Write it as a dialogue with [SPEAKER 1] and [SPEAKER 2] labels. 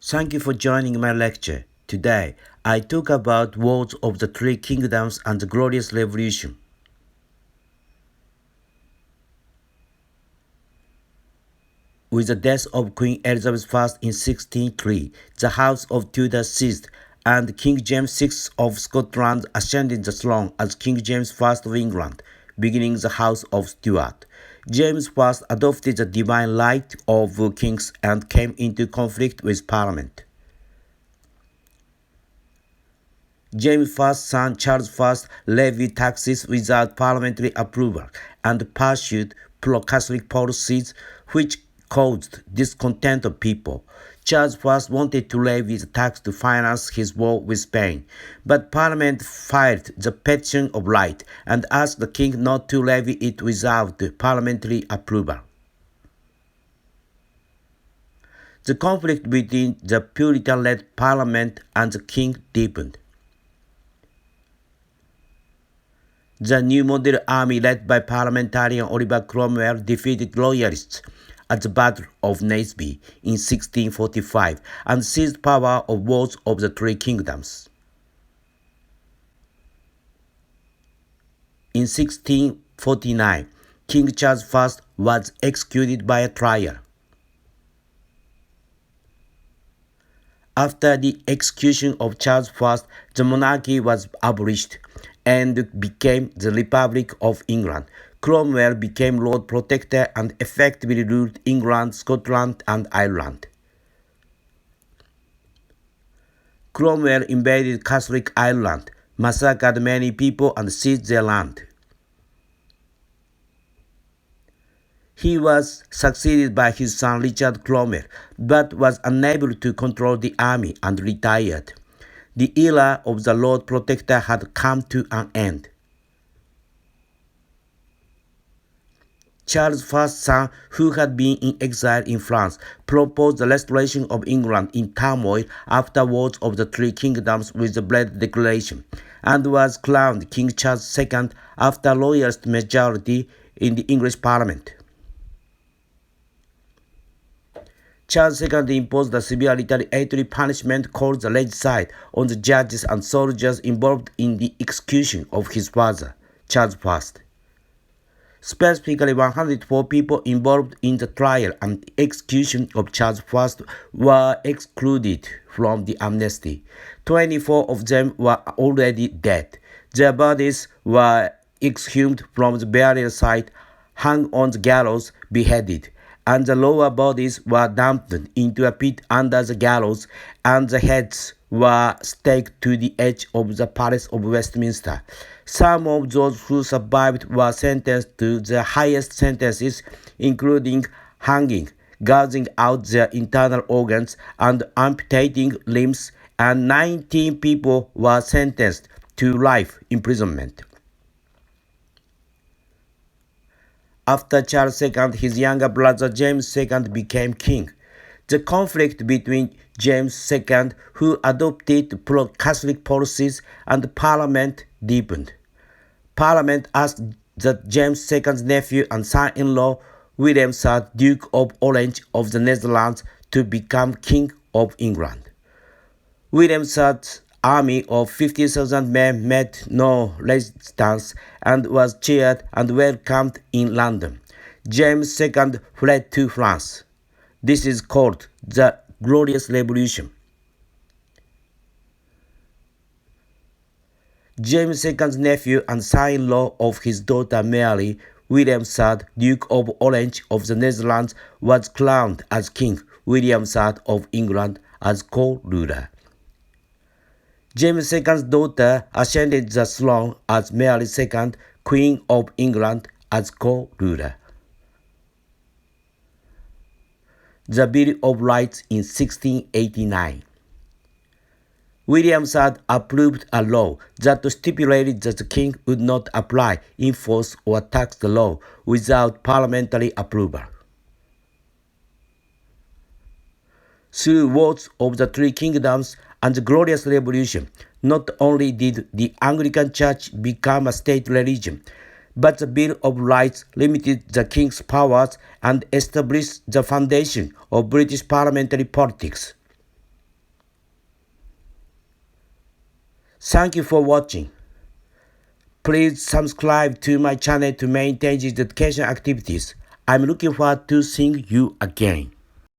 [SPEAKER 1] Thank you for joining my lecture. Today, I talk about Wars of the Three Kingdoms and the Glorious Revolution. With the death of Queen Elizabeth I in 1603, the House of Tudor ceased, and King James VI of Scotland ascended the throne as King James I of England, beginning the House of Stuart. James I adopted the divine right of kings and came into conflict with Parliament. James I's son Charles I levied taxes without parliamentary approval and pursued pro-Catholic policies which caused discontent of people. Charles I wanted to levy the tax to finance his war with Spain, but Parliament filed the Petition of Right and asked the king not to levy it without parliamentary approval. The conflict between the Puritan-led Parliament and the king deepened. The New Model Army led by parliamentarian Oliver Cromwell defeated Loyalists at the Battle of Naseby in 1645 and seized power of Wars of the Three Kingdoms. In 1649, King Charles I was executed by a trial. After the execution of Charles I, the monarchy was abolished and became the Republic of England. Cromwell became Lord Protector and effectively ruled England, Scotland, and Ireland. Cromwell invaded Catholic Ireland, massacred many people, and seized their land. He was succeeded by his son Richard Cromwell, but was unable to control the army and retired. The era of the Lord Protector had come to an end. Charles I's son, who had been in exile in France, proposed the restoration of England in turmoil after Wars of the Three Kingdoms with the Blood Declaration, and was crowned King Charles II after Loyalist majority in the English Parliament. Charles II imposed a severe retaliatory punishment called the regicide on the judges and soldiers involved in the execution of his father, Charles I. Specifically, 104 people involved in the trial and execution of Charles I were excluded from the amnesty. 24 of them were already dead. Their bodies were exhumed from the burial site, hung on the gallows, beheaded, and the lower bodies were dumped into a pit under the gallows, and the heads were staked to the edge of the Palace of Westminster. Some of those who survived were sentenced to the highest sentences, including hanging, gouging out their internal organs, and amputating limbs, and 19 people were sentenced to life imprisonment. After Charles II, his younger brother James II became king. The conflict between James II, who adopted pro-Catholic policies, and Parliament deepened. Parliament asked that James II's nephew and son-in-law, William III, Duke of Orange of the Netherlands, to become King of England. William III's army of 50,000 men met no resistance and was cheered and welcomed in London. James II fled to France. This is called the Glorious Revolution. James II's nephew and son-in-law of his daughter Mary, William III, Duke of Orange of the Netherlands, was crowned as King. William III of England as co-ruler. James II's daughter ascended the throne as Mary II, Queen of England, as co-ruler. The Bill of Rights in 1689. William III approved a law that stipulated that the king would not apply, enforce, or tax the law without parliamentary approval. Through Wars of the Three Kingdoms and the Glorious Revolution, not only did the Anglican Church become a state religion, but the Bill of Rights limited the king's powers and established the foundation of British parliamentary politics. Thank you for watching. Please subscribe to my channel to maintain these education activities. I'm looking forward to seeing you again.